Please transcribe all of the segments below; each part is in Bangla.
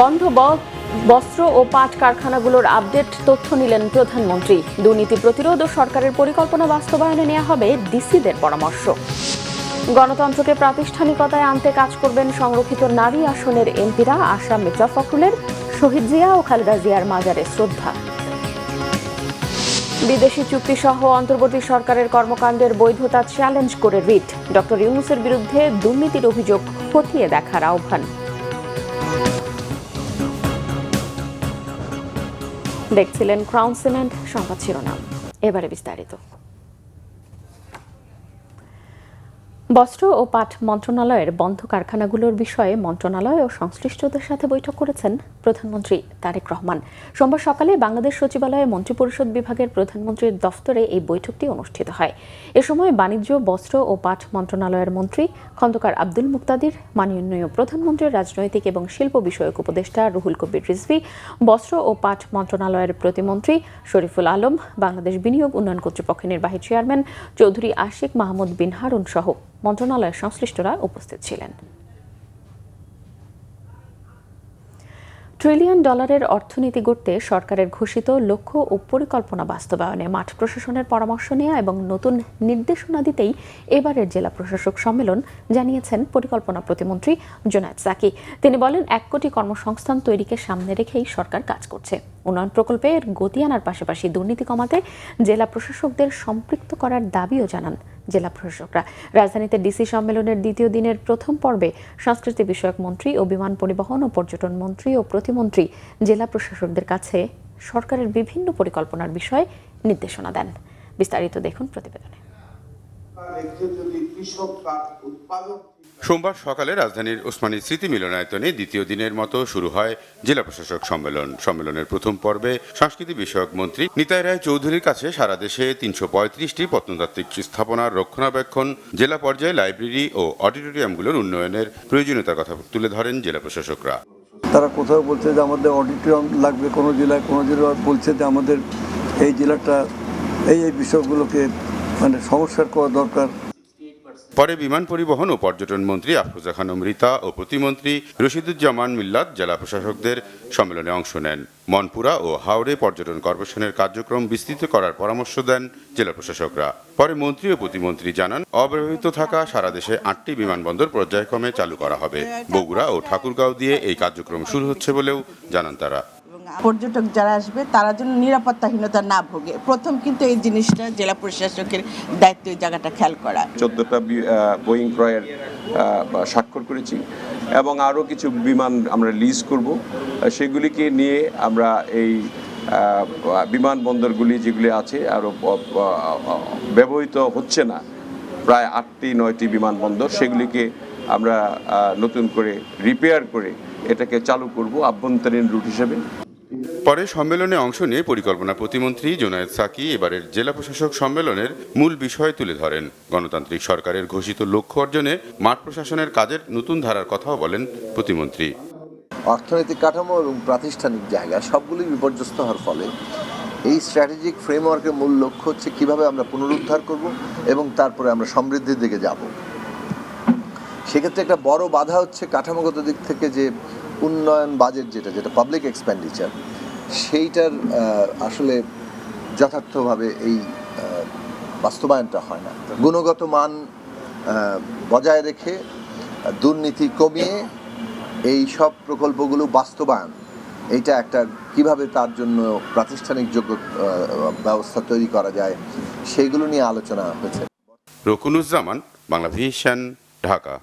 বন্ধ বস্ত্র ও পাট কারখানাগুলোর আপডেট তথ্য নিলেন প্রধানমন্ত্রী। দুর্নীতি প্রতিরোধ ও সরকারের পরিকল্পনা বাস্তবায়নে নেওয়া হবে ডিসিদের পরামর্শ। গণতন্ত্রকে প্রাতিষ্ঠানিকতায় আনতে কাজ করবেন সংরক্ষিত নারী আসনের এমপিরা। আশা মির্জা ফখরুলের শহীদ জিয়া ও খালেদা জিয়ার মাজারে শ্রদ্ধা। বিদেশি চুক্তি সহ অন্তর্বর্তী সরকারের কর্মকাণ্ডের বৈধতা চ্যালেঞ্জ করে রিট। ডক্টর ইউনূসের বিরুদ্ধে দুর্নীতির অভিযোগ খতিয়ে দেখার আহ্বান। দেখছিলেন ক্রাউন সিমেন্ট সংবাদ শিরোনাম। এবারে বিস্তারিত। বস্ত্র ও পাট মন্ত্রণালয়ের বন্ধ কারখানাগুলোর বিষয়ে মন্ত্রণালয় ও সংশ্লিষ্টদের সাথে বৈঠক করেছেন প্রধানমন্ত্রী তারেক রহমান। সোমবার সকালে বাংলাদেশ সচিবালয়ে মন্ত্রিপরিষদ বিভাগের প্রধানমন্ত্রীর দফতরে এই বৈঠকটি অনুষ্ঠিত হয়। এ সময় বাণিজ্য, বস্ত্র ও পাট মন্ত্রণালয়ের মন্ত্রী খন্দকার আব্দুল মুক্তাদির, মাননীয় প্রধানমন্ত্রীর রাজনৈতিক এবং শিল্প বিষয়ক উপদেষ্টা রুহুল কবির রিজভী, বস্ত্র ও পাট মন্ত্রণালয়ের প্রতিমন্ত্রী শরীফুল আলম, বাংলাদেশ বিনিয়োগ উন্নয়ন কর্তৃপক্ষের নির্বাহী চেয়ারম্যান চৌধুরী আশিক মাহমুদ বিন হারুন সহ মন্ত্রণালয়ের সংশ্লিষ্টরা উপস্থিত ছিলেন। $1 ট্রিলিয়ন অর্থনীতি গড়তে সরকারের ঘোষিত লক্ষ্য ও পরিকল্পনা বাস্তবায়নে মাঠ প্রশাসনের পরামর্শ নেওয়া এবং নতুন নির্দেশনা দিতেই এবারের জেলা প্রশাসক সম্মেলন, জানিয়েছেন পরিকল্পনা প্রতিমন্ত্রী জুনায়েদ সাকি। তিনি বলেন, 1 কোটি কর্মসংস্থান তৈরিকে সামনে রেখেই সরকার কাজ করছে। উন্নয়ন প্রকল্পের গতি আনার পাশাপাশি দুর্নীতি কমাতে জেলা প্রশাসকদের সম্পৃক্ত করার দাবিও জানান জেলা প্রশাসকরা। রাজধানীতে ডিসি সম্মেলনের দ্বিতীয় দিনের প্রথম পর্বে সংস্কৃতি বিষয়ক মন্ত্রী ও বিমান পরিবহন ও পর্যটন মন্ত্রী ও প্রতিমন্ত্রী জেলা প্রশাসকদের কাছে সরকারের বিভিন্ন পরিকল্পনার বিষয়ে নির্দেশনা দেন। বিস্তারিত দেখুন প্রতিবেদনে। সোমবার সকালে রাজধানীর ওসমানী স্মৃতি মিলনায়তনে দ্বিতীয় দিনের মতো শুরু হয় জেলা প্রশাসক সম্মেলন। সম্মেলনের প্রথম পর্বে সংস্কৃতি বিষয়ক মন্ত্রী নিতাই রায় চৌধুরীর কাছে সারা দেশে 335টি প্রত্নতাত্ত্বিক স্থাপনার রক্ষণাবেক্ষণ, জেলা পর্যায়ে লাইব্রেরি ও অডিটোরিয়ামগুলোর উন্নয়নের প্রয়োজনীয়তার কথা তুলে ধরেন জেলা প্রশাসকরা। তারা কোথাও বলছে যে আমাদের অডিটোরিয়াম লাগবে, কোনো জেলা বলছে যে আমাদের এই জেলাটা এই বিষয়গুলোকে সংস্কার করা দরকার। পরে বিমান পরিবহন ও পর্যটন মন্ত্রী আফরোজা খানম রীতা ও প্রতিমন্ত্রী রশিদুজ্জামান মিল্লাত জেলা প্রশাসকদের সম্মেলনে অংশ নেন। মনপুরা ও হাওড়ে পর্যটন কর্পোরেশনের কার্যক্রম বিস্তৃত করার পরামর্শ দেন জেলা প্রশাসকরা। পরে মন্ত্রী ও প্রতিমন্ত্রী জানান, অব্যবহৃত থাকা সারা দেশে 8টি বিমানবন্দর পর্যায়ক্রমে চালু করা হবে। বগুড়া ও ঠাকুরগাঁও দিয়ে এই কার্যক্রম শুরু হচ্ছে বলেও জানান তারা। পর্যটক যারা আসবে তারা যেন নিরাপত্তাহীনতা না ভোগে, প্রথম কিন্তু এই জিনিসটা জেলা প্রশাসকের দায়িত্ব, এই জায়গাটা খেয়াল করা। 14টা বোয়িং ক্রয়ের স্বাক্ষর করেছি এবং আরও কিছু বিমান আমরা লিজ করব। সেগুলিকে নিয়ে আমরা এই বিমানবন্দরগুলি যেগুলি আছে আরও ব্যবহৃত হচ্ছে না, প্রায় 8টি-9টি বিমানবন্দর, সেগুলিকে আমরা নতুন করে রিপেয়ার করে এটাকে চালু করব আভ্যন্তরীণ রুট হিসেবে। পরে সম্মেলনে অংশ নিয়ে পরিকল্পনা প্রতিমন্ত্রী জুনায়েদ সাকি এবারের জেলা প্রশাসক সম্মেলনের মূল বিষয় তুলে ধরেন। গণতান্ত্রিক সরকারের ঘোষিত লক্ষ্য অর্জনে মাঠ প্রশাসনের কাজের নতুন ধারার কথাও বলেন প্রতিমন্ত্রী। অর্থনৈতিক কাঠামো এবং প্রাতিষ্ঠানিক জায়গা সবগুলোই বিপর্যস্ত হওয়ার ফলে এই স্ট্র্যাটেজিক ফ্রেমওয়ার্কের মূল লক্ষ্য হচ্ছে কিভাবে আমরা পুনরুদ্ধার করব এবং তারপরে আমরা সমৃদ্ধির দিকে যাব। সেক্ষেত্রে একটা বড় বাধা হচ্ছে কাঠামোগত দিক থেকে যে উন্নয়ন বাজেট, যেটা পাবলিক এক্সপেন্ডিচার, সেইটার আসলে যথার্থভাবে এই বাস্তবায়নটা হয় না। গুণগত মান বজায় রেখে দুর্নীতি কমিয়ে এই সব প্রকল্পগুলো বাস্তবায়ন, এইটা একটা কিভাবে তার জন্য প্রাতিষ্ঠানিক যোগ্য ব্যবস্থা তৈরি করা যায়, সেইগুলো নিয়ে আলোচনা হয়েছে। রকুনুজ্জামান, বাংলা ভিশন, ঢাকা।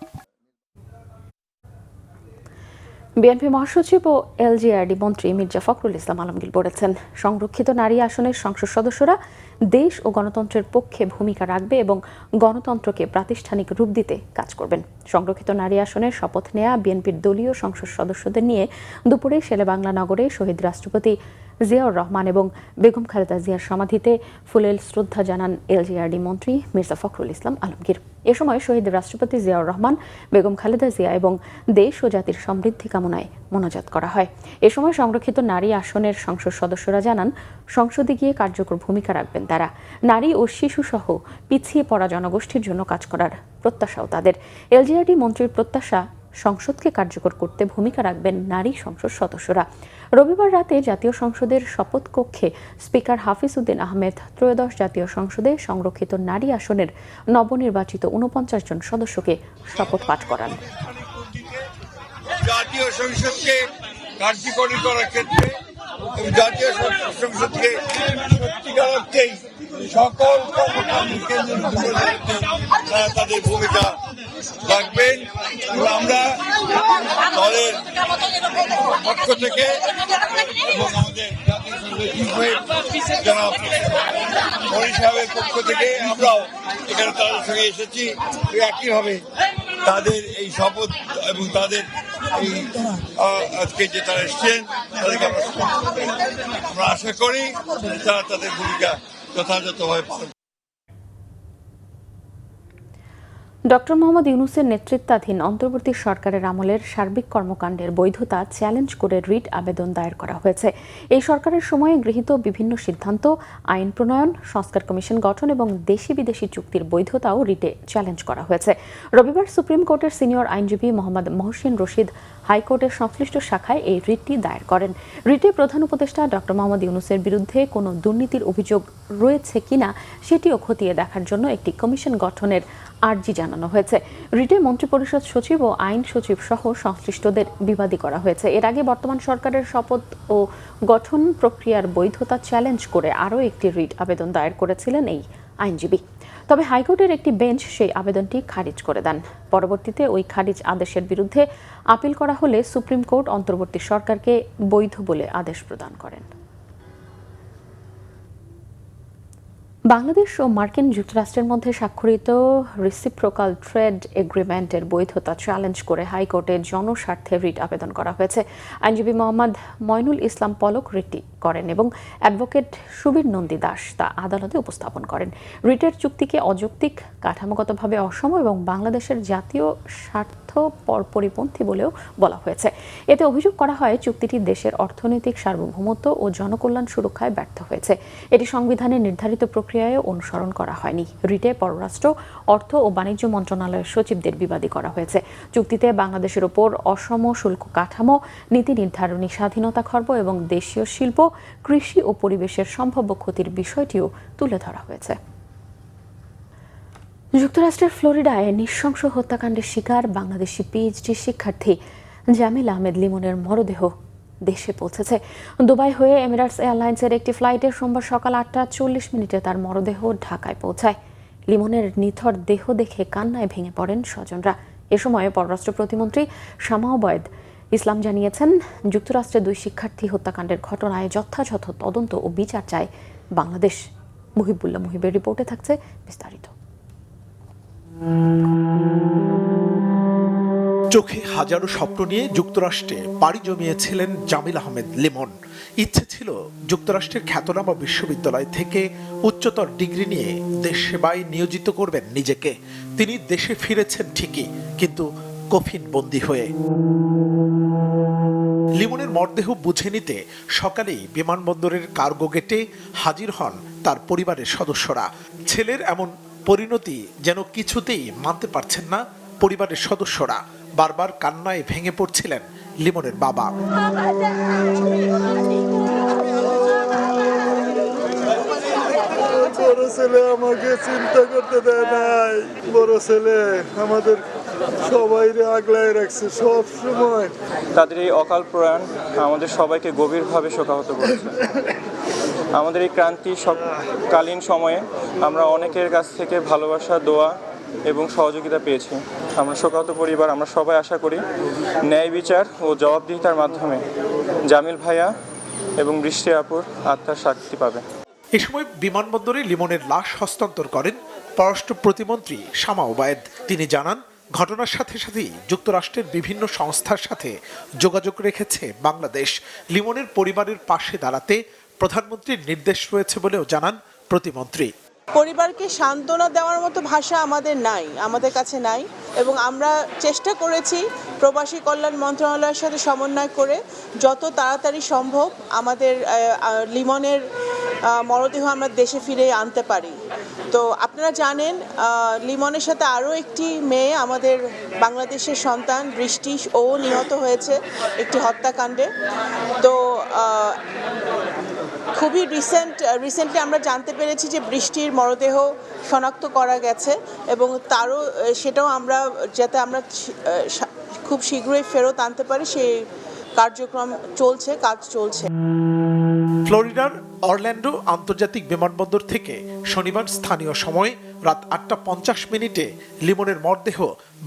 বিএনপি মহাসচিব ও এলজিআরডি মন্ত্রী মির্জা ফখরুল ইসলাম আলমগীর বলেছেন, সংরক্ষিত নারী আসনের সংসদ সদস্যরা দেশ ও গণতন্ত্রের পক্ষে ভূমিকা রাখবে এবং গণতন্ত্রকে প্রাতিষ্ঠানিক রূপ দিতে কাজ করবেন। সংরক্ষিত নারী আসনের শপথ নেয়া বিএনপির দলীয় সংসদ সদস্যদের নিয়ে দুপুরে শেরেবাংলা নগরে শহীদ রাষ্ট্রপতি জিয়াউর রহমান এবং বেগম খালেদা জিয়ার সমাধিতে ফুলেল শ্রদ্ধা জানান এলজিআরডি মন্ত্রী মির্জা ফখরুল ইসলাম আলমগীর। এ সময় শহীদ রাষ্ট্রপতি জিয়াউর রহমান, বেগম খালেদা জিয়া এবং দেশ ও জাতির সমৃদ্ধি কামনায় মোনাজাত করা হয়। এ সময় সংরক্ষিত নারী আসনের সংসদ সদস্যরা জানান, সংসদে গিয়ে কার্যকর ভূমিকা রাখবেন তারা। নারী ও শিশু সহ পিছিয়ে পড়া জনগোষ্ঠীর জন্য কাজ করার প্রত্যাশাও তাদের। এলজিআরডি মন্ত্রীর প্রত্যাশা, সংসদকে কার্যকর করতে ভূমিকা রাখবেন নারী সংসদ সদস্যরা। রবিবার রাতে জাতীয় সংসদের শপথ কক্ষে স্পিকার হাফিজ উদ্দিন আহমেদ ত্রয়োদশ জাতীয় সংসদে সংরক্ষিত নারী আসনের নবনির্বাচিত ৪৯ জন সদস্যকে শপথ পাঠ করান। জাতীয় সংসদকে কার্যকরী করার ক্ষেত্রে জাতীয় সংসদকে সত্যিকার অর্থেই সকল কর্মকাণ্ডকে তারা তাদের ভূমিকা রাখবেন। আমরা দলের পক্ষ থেকে এবং আমাদের জাতীয় সংসদের জনাব মনি সাহেবের পক্ষ থেকে আমরাও এখানে তাদের সঙ্গে এসেছি। একইভাবে তাদের এই শপথ এবং তাদের এই আজকে যে তারা এসছেন তাদেরকে আমরা আশা করি তারা তাদের ভূমিকা যথাযথভাবে পালন। ডক্টর মোহাম্মদ ইউনূসের নেতৃত্বাধীন অন্তর্বর্তী সরকারের আমলের সার্বিক কর্মকাণ্ডের বৈধতা চ্যালেঞ্জ করে রিট আবেদন দায়ের করা হয়েছে। এই সরকারের সময়ে গৃহীত বিভিন্ন সিদ্ধান্ত, আইন প্রণয়ন, সংস্কার কমিশন গঠন এবং দেশি বিদেশি চুক্তির বৈধতাও রিটে চ্যালেঞ্জ করা হয়েছে। রবিবার সুপ্রিম কোর্টের সিনিয়র আইনজীবী মোহাম্মদ মহসিন রশিদ হাইকোর্টের সংশ্লিষ্ট শাখায় এই রিটটি দায়ের করেন। রিটে প্রধান উপদেষ্টা ডক্টর মোহাম্মদ ইউনূসের বিরুদ্ধে কোনো দুর্নীতির অভিযোগ রয়েছে কিনা সেটিও খতিয়ে দেখার জন্য একটি কমিশন গঠনের আর্জি জানানো হয়েছে। রিটে মন্ত্রিপরিষদ সচিব ও আইন সচিব সহ সংশ্লিষ্টদের বিবাদী করা হয়েছে। এর আগে বর্তমান সরকারের শপথ ও গঠন প্রক্রিয়ার বৈধতা চ্যালেঞ্জ করে আরও একটি রিট আবেদন দায়ের করেছিলেন এই আইনজীবী। তবে হাইকোর্টের একটি বেঞ্চ সেই আবেদনটি খারিজ করে দেন। পরবর্তীতে ওই খারিজ আদেশের বিরুদ্ধে আপিল করা হলে সুপ্রিম কোর্ট অন্তর্বর্তী সরকারকে বৈধ বলে আদেশ প্রদান করেন। বাংলাদেশ ও মার্কিন যুক্তরাষ্ট্রের মধ্যে স্বাক্ষরিত রেসিপ্রোকাল ট্রেড এগ্রিমেন্টের বৈধতা চ্যালেঞ্জ করে হাইকোর্টে জনস্বার্থে রিট আবেদন করা হয়েছে। আইনজীবী মোহাম্মদ ময়নুল ইসলাম পলক রিটটি করেন এবং অ্যাডভোকেট সুবীর নন্দী দাস তা আদালতে উপস্থাপন করেন। রিটের চুক্তিকে অযৌক্তিক, কাঠামোগতভাবে অসম এবং বাংলাদেশের জাতীয় স্বার্থ পরিপন্থী বলেও বলা হয়েছে। এতে অভিযোগ করা হয় চুক্তিটি দেশের অর্থনৈতিক সার্বভৌমত্ব ও জনকল্যাণ সুরক্ষায় ব্যর্থ হয়েছে। এটি সংবিধানে নির্ধারিত প্রক্রিয়ায় অনুসরণ করা হয়নি। রিটে পররাষ্ট্র, অর্থ ও বাণিজ্য মন্ত্রণালয়ের সচিবদের বিবাদী করা হয়েছে। চুক্তিতে বাংলাদেশের ওপর অসম শুল্ক কাঠামো, নীতি নির্ধারণী স্বাধীনতা খর্ব এবং দেশীয় শিল্প, কৃষি ও পরিবেশের সম্ভাব্য ক্ষতির বিষয়টিও তুলে ধরা হয়েছে। যুক্তরাষ্ট্রের ফ্লোরিডায় নৃশংস হত্যাকাণ্ডের শিকার বাংলাদেশি পিএইচডি শিক্ষার্থী জামিল আহমেদ লিমনের মরদেহ দেশে পৌঁছেছে। দুবাই হয়ে এমিরেটস এয়ারলাইন্সের একটি ফ্লাইটে সোমবার সকাল 8:40 তার মরদেহ ঢাকায় পৌঁছায়। লিমনের নিথর দেহ দেখে কান্নায় ভেঙে পড়েন স্বজনরা। এ সময় পররাষ্ট্র প্রতিমন্ত্রী শামা ওবায়দ ইসলাম জানিয়েছেন, যুক্তরাষ্ট্রের 2 শিক্ষার্থী হত্যাকাণ্ডের ঘটনায় যথাযথ তদন্ত ও বিচার চায় বাংলাদেশ। মুহিবুল্লাহ মুহিবের রিপোর্টে থাকছে বিস্তারিত। চোখে হাজারো স্বপ্ন নিয়ে যুক্তরাষ্ট্রে পাড়ি জমিয়েছিলেন জামিল আহমেদ লিমন। ইচ্ছে ছিল যুক্তরাষ্ট্রের খ্যাতনামা বিশ্ববিদ্যালয় থেকে উচ্চতর ডিগ্রি নিয়ে দেশ সেবায় নিয়োজিত করবেন নিজেকে। তিনি দেশে ফিরেছেন ঠিকই, কিন্তু কফিন বন্দী হয়ে। লিমনের মরদেহ বুঝে নিতে সকালেই বিমানবন্দরের কার্গো গেটে হাজির হন তার পরিবারের সদস্যরা। ছেলের এমন পরিণতি যেন কিছুতেই মানতে পারছেন না পরিবারের সদস্যরা। বারবার কান্নায় ভেঙে পড়ছিলেন লিমনের বাবা। বড় ছেলে আমাকে চিন্তা করতে দেয় নাই, বড় ছেলে আমাদের সবাইরে আগলায় রাখছে সব সময়। তাদের এই অকাল প্রয়াণ আমাদের সবাইকে গভীরভাবে শোকাহত করেছে। আমাদের এই ক্রান্তি কালীন সময়ে আমরা অনেকের কাছ থেকে ভালোবাসা, দোয়া এবং সহযোগিতা পেয়েছি। আমরা শোকাহত পরিবার, আমরা সবাই আশা করি ন্যায় বিচার ও জবাবদিহিতার মাধ্যমে জামিল ভাইয়া এবং বৃষ্টি আপুর আত্মার শান্তি পাবে। এ সময় বিমানবন্দরে লিমনের লাশ হস্তান্তর করেন পররাষ্ট্র প্রতিমন্ত্রী শামা ওবায়দ। তিনি জানান, ঘটনার সাথে সাথেই যুক্তরাষ্ট্রের বিভিন্ন সংস্থার সাথে যোগাযোগ রেখেছে বাংলাদেশ। লিমনের পরিবারের পাশে দাঁড়াতে প্রধানমন্ত্রীর নির্দেশ রয়েছে বলেও জানান প্রতিমন্ত্রী। পরিবারকে সান্ত্বনা দেওয়ার মতো ভাষা আমাদের কাছে নাই এবং আমরা চেষ্টা করেছি প্রবাসী কল্যাণ মন্ত্রণালয়ের সাথে সমন্বয় করে যত তাড়াতাড়ি সম্ভব আমাদের লিমনের মরদেহ আমরা দেশে ফিরে আনতে পারি। তো আপনারা জানেন লিমনের সাথে আরও একটি মেয়ে আমাদের বাংলাদেশের সন্তান বৃষ্টি ও নিহত হয়েছে একটি হত্যাকাণ্ডে। তো খুবই রিসেন্টলি আমরা জানতে পেরেছি যে বৃষ্টির মরদেহ শনাক্ত করা গেছে এবং সেটাও আমরা যাতে আমরা খুব শীঘ্রই ফেরত আনতে পারি সেই কাজ চলছে। ফ্লোরিডার অরল্যান্ডো আন্তর্জাতিক বিমানবন্দর থেকে শনিবার স্থানীয় সময় রাত 8:50 লিমনের মরদেহ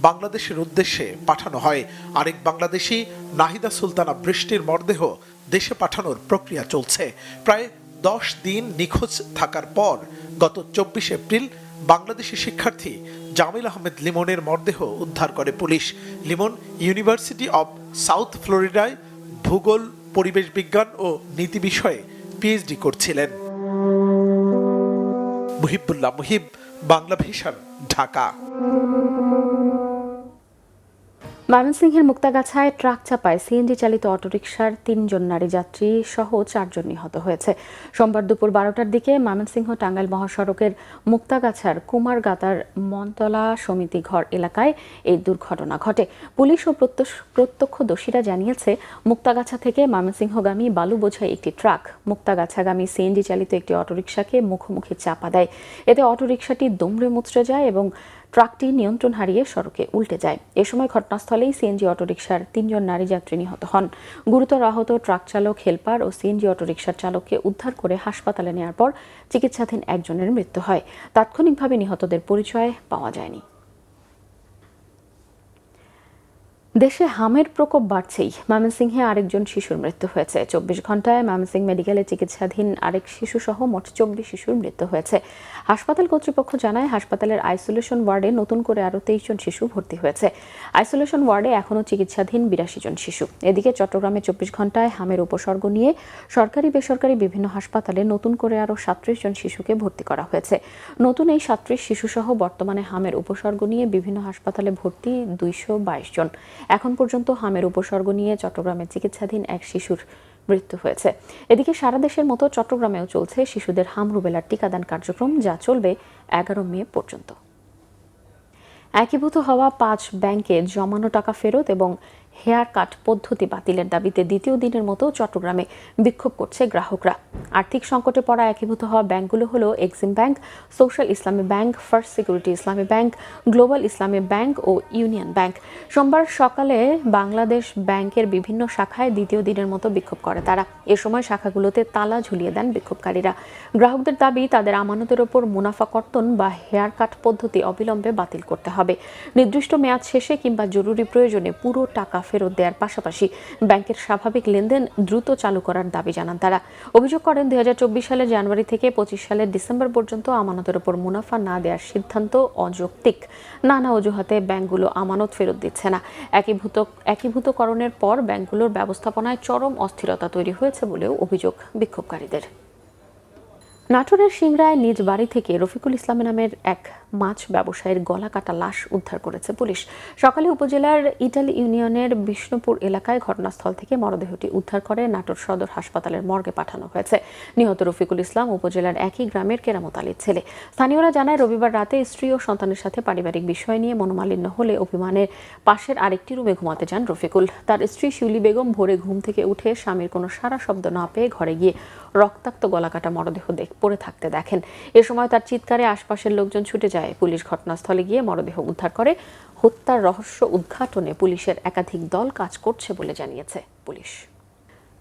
বাংলাদেশের উদ্দেশ্যে পাঠানো হয়। আরেক বাংলাদেশি নাহিদা সুলতানা বৃষ্টির মরদেহ দেশে পাঠানোর প্রক্রিয়া চলছে। প্রায় 10 দিন নিখোঁজ থাকার পর গত 24 এপ্রিল বাংলাদেশি শিক্ষার্থী জামিল আহমেদ লিমনের মরদেহ উদ্ধার করে পুলিশ। লিমন ইউনিভার্সিটি অব সাউথ ফ্লোরিডায় ভূগোল, পরিবেশ বিজ্ঞান ও নীতি বিষয়ে পিএইচডি করছিলেন। মুহিবুল্লাহ মুহিব, বাংলা ভিশন, ঢাকা। ময়মনসিংহের মুক্তাগাছায় ট্রাক চাপায় সিএনজি চালিত অটোরিকশার 3 জন নারী যাত্রী সহ 4 জন নিহত হয়েছে। সোমবার দুপুর 12টার দিকে ময়মনসিংহ টাঙ্গাইল মহাসড়কের মুক্তাগাছার কুমারগাতার মনতলা সমিতি ঘর এলাকায় এই দুর্ঘটনা ঘটে। পুলিশ ও প্রত্যক্ষদর্শীরা জানিয়েছে, মুক্তাগাছা থেকে ময়মনসিংহগামী বালু বোঝাই একটি ট্রাক মুক্তাগাছাগামী সিএনজি চালিত একটি অটোরিকশাকে মুখোমুখি চাপা দেয়। এতে অটোরিকশাটি দুমড়ে মুচড়ে যায় এবং ট্রাকটি নিয়ন্ত্রণ হারিয়ে সড়কে উল্টে যায়। এ সময় ঘটনাস্থলেই সিএনজি অটোরিকশার 3 জন নারী যাত্রী নিহত হন। গুরুতর আহত ট্রাক চালক, হেলপার ও সিএনজি অটোরিকশার চালককে উদ্ধার করে হাসপাতালে নেওয়ার পর চিকিৎসাধীন একজনের মৃত্যু হয়। তাৎক্ষণিকভাবে নিহতদের পরিচয় পাওয়া যায়নি। দেশে হামের প্রকোপ বাড়ছেই। ময়মনসিংহে আরেকজন শিশুর মৃত্যু হয়েছে। 24 ঘন্টায় ময়মনসিংহ মেডিকেলে চিকিৎসাধীন আরেক শিশু সহ মোট 24 শিশুর মৃত্যু হয়েছে। হাসপাতাল কর্তৃপক্ষ জানায়, হাসপাতালের আইসোলেশন ওয়ার্ডে নতুন করে আরও 23 জন শিশু ভর্তি হয়েছে। আইসোলেশন ওয়ার্ডে এখনও চিকিৎসাধীন 82 জন শিশু। এদিকে চট্টগ্রামে 24 ঘন্টায় হামের উপসর্গ নিয়ে সরকারি বেসরকারি বিভিন্ন হাসপাতালে নতুন করে আরও 37 জন শিশুকে ভর্তি করা হয়েছে। নতুন এই 37 শিশুসহ বর্তমানে হামের উপসর্গ নিয়ে বিভিন্ন হাসপাতালে ভর্তি 222 জন। এখন পর্যন্ত হামের উপসর্গ নিয়ে চট্টগ্রামে চিকিৎসাধীন এক শিশুর মৃত্যু হয়েছে। এদিকে সারা দেশের মতো চট্টগ্রামেও চলছে শিশুদের হাম রুবেলার টিকাদান কার্যক্রম, যা চলবে 11 মে পর্যন্ত। একীভূত হওয়া 5 ব্যাংকে জমানো টাকা ফেরত এবং হেয়ার কাট পদ্ধতি বাতিলের দাবিতে দ্বিতীয় দিনের মতো চট্টগ্রামে বিক্ষোভ করছে গ্রাহকরা। আর্থিক সংকটে পড়া একীভূত হওয়া ব্যাংকগুলো হলো এক্সিম ব্যাংক, সোশ্যাল ইসলামী ব্যাংক, ফার্স্ট সিকিউরিটি ইসলামী ব্যাংক, গ্লোবাল ইসলামী ব্যাংক ও ইউনিয়ন ব্যাংক। সোমবার সকালে বাংলাদেশ ব্যাংকের বিভিন্ন শাখায় দ্বিতীয় দিনের মতো বিক্ষোভ করে তারা। এ সময় শাখাগুলোতে তালা ঝুলিয়ে দেন বিক্ষোভকারীরা। গ্রাহকদের দাবি, তাদের আমানতের ওপর মুনাফা কর্তন বা হেয়ার কাট পদ্ধতি অবিলম্বে বাতিল করতে হবে। নির্দিষ্ট মেয়াদ শেষে কিংবা জরুরি প্রয়োজনে পুরো টাকা ফেরত দেওয়ার পাশাপাশি ব্যাংকের স্বাভাবিক লেনদেন দ্রুত চালু করার দাবি জানান তারা। অভিযোগ করেন, 2024 সালের জানুয়ারি থেকে 25 সালের ডিসেম্বর পর্যন্ত আমানতের উপর মুনাফা না দেওয়ার সিদ্ধান্ত অযৌক্তিক। নানা অজুহাতে ব্যাংকগুলো আমানত ফেরত দিচ্ছে না। একীভূতকরণের পর ব্যাংকগুলোর ব্যবস্থাপনায় চরম অস্থিরতা তৈরি হয়েছে বলেও অভিযোগ বিক্ষোভকারীদের। নাটোরের সিংড়ায় নিজ বাড়ি থেকে রফিকুল ইসলাম নামের এক মাছ ব্যবসায়ীর গলা কাটা লাশ উদ্ধার করেছে পুলিশ। সকালে উপজেলার ইটালি ইউনিয়নের বিষ্ণুপুর এলাকায় ঘটনাস্থল থেকে মরদেহটি উদ্ধার করে নাটোর সদর হাসপাতালের মর্গে পাঠানো হয়েছে। নিহত রফিকুল ইসলাম উপজেলার একই গ্রামের কেরামত আলীর ছেলে। স্থানীয়রা জানায়, রবিবার রাতে স্ত্রী ও সন্তানের সাথে পারিবারিক বিষয় নিয়ে মনোমালিন্য হলে অভিমানের পাশের আরেকটি রুমে ঘুমাতে যান রফিকুল। তার স্ত্রী শিউলি বেগম ভোরে ঘুম থেকে উঠে স্বামীর কোনো সারা শব্দ না পেয়ে ঘরে গিয়ে রক্তাক্ত গলাকাটা মরদেহ পড়ে থাকতে দেখেন। এ সময় তার চিৎকারে আশপাশের লোকজন ছুটে যায়। পুলিশ ঘটনাস্থলে গিয়ে মরদেহ উদ্ধার করে। হত্যার রহস্য উদ্ঘাটনে পুলিশের একাধিক দল কাজ করছে বলে জানিয়েছে পুলিশ।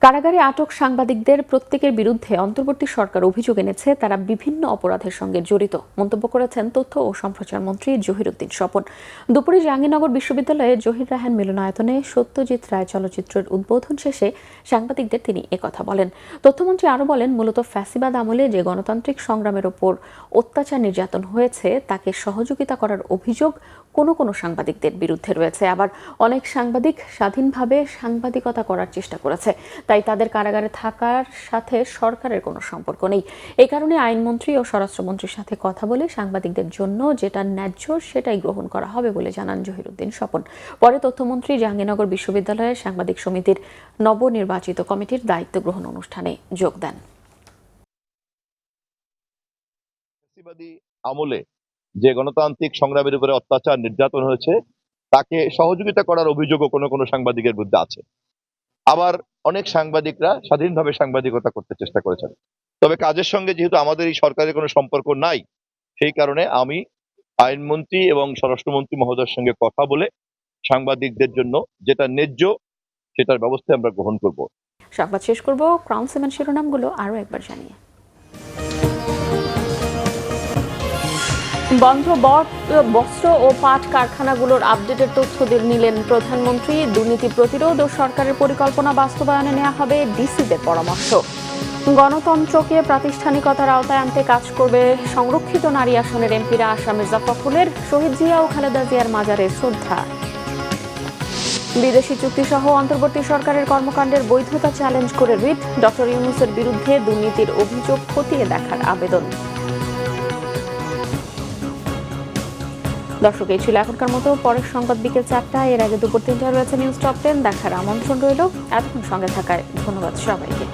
কারাগারে আটক সাংবাদিকদের প্রত্যেকের বিরুদ্ধে অন্তর্বর্তী সরকার অভিযোগ এনেছে তারা বিভিন্ন অপরাধের সঙ্গে জড়িত, মন্তব্য করেছেন তথ্য ও সম্প্রচার মন্ত্রী জহিরুদ্দিন স্বপন। দুপুরে জাহাঙ্গীরনগর বিশ্ববিদ্যালয়ে জহির রায়হান মিলনায়তনে সত্যজিৎ রায় চলচ্চিত্রের উদ্বোধন শেষে সাংবাদিকদের তিনি একথা বলেন। তথ্যমন্ত্রী আরও বলেন, মূলত ফ্যাসিবাদ আমলে যে গণতান্ত্রিক সংগ্রামের ওপর অত্যাচার নির্যাতন হয়েছে তাকে সহযোগিতা করার অভিযোগ কোনো সাংবাদিকদের বিরুদ্ধে রয়েছে। আবার অনেক সাংবাদিক স্বাধীনভাবে সাংবাদিকতা করার চেষ্টা করেছে, তাই তাদের কারাগারে থাকার সাথে সরকারের কোনো সম্পর্ক নেই। এই কারণে আইনমন্ত্রী ও স্বরাষ্ট্রমন্ত্রীর সাথে কথা বলে সাংবাদিকদের জন্য যেটা ন্যায্য সেটাই গ্রহণ করা হবে বলে জানান জহিরুদ্দিন স্বপন। পরে তথ্যমন্ত্রী জাহাঙ্গীরনগর বিশ্ববিদ্যালয়ের সাংবাদিক সমিতির নবনির্বাচিত কমিটির দায়িত্ব গ্রহণ অনুষ্ঠানে যোগ দেন। ফ্যাসিবাদী আমলে যে গণতান্ত্রিক সংগ্রামের উপরে অত্যাচার নির্যাতন হয়েছে তাকে সহযোগিতা করার অভিযোগও কোনো কোনো সাংবাদিকের বিরুদ্ধে আছে। আবার অনেক সাংবাদিকরা স্বাধীনভাবে সাংবাদিকতা করতে চেষ্টা করেছেন। তবে কাজের সঙ্গে যেহেতু আমাদের এই সরকারের কোনো সম্পর্ক নাই, সেই কারণে আমি আইনমন্ত্রী এবং স্বরাষ্ট্রমন্ত্রী মহোদয়ের সঙ্গে কথা বলে সাংবাদিকদের জন্য যেটা ন্যায্য সেটার ব্যবস্থা আমরা গ্রহণ করব। সংবাদ শেষ করব ক্রাউন সিমেন্ট শিরোনামগুলো আরও একবার জানিয়ে। বন্ধ বস্ত্র ও পাট কারখানাগুলোর আপডেটের তথ্য নিলেন প্রধানমন্ত্রী। দুর্নীতি প্রতিরোধ ও সরকারের পরিকল্পনা বাস্তবায়নে নেওয়া হবে ডিসিদের পরামর্শ। গণতন্ত্রকে প্রাতিষ্ঠানিকতার আওতায় আনতে কাজ করবে সংরক্ষিত নারী আসনের এমপিরা। আশরাফ মির্জা ফখরুলের শহীদ জিয়া ও খালেদা জিয়ার মাজারে শ্রদ্ধা। বিদেশি চুক্তিসহ অন্তর্বর্তী সরকারের কর্মকাণ্ডের বৈধতা চ্যালেঞ্জ করে রিট। ডক্টর ইউনূসের বিরুদ্ধে দুর্নীতির অভিযোগ খতিয়ে দেখার আবেদন। দর্শক, এই ছিল এখনকার মতো। পরের সংবাদ বিকেল 4টায়, এর আগে দুপুর 3টায় রয়েছে নিউজ টপ 10 দেখার আমন্ত্রণ রইল। এতক্ষণ সঙ্গে থাকায় ধন্যবাদ সবাইকে।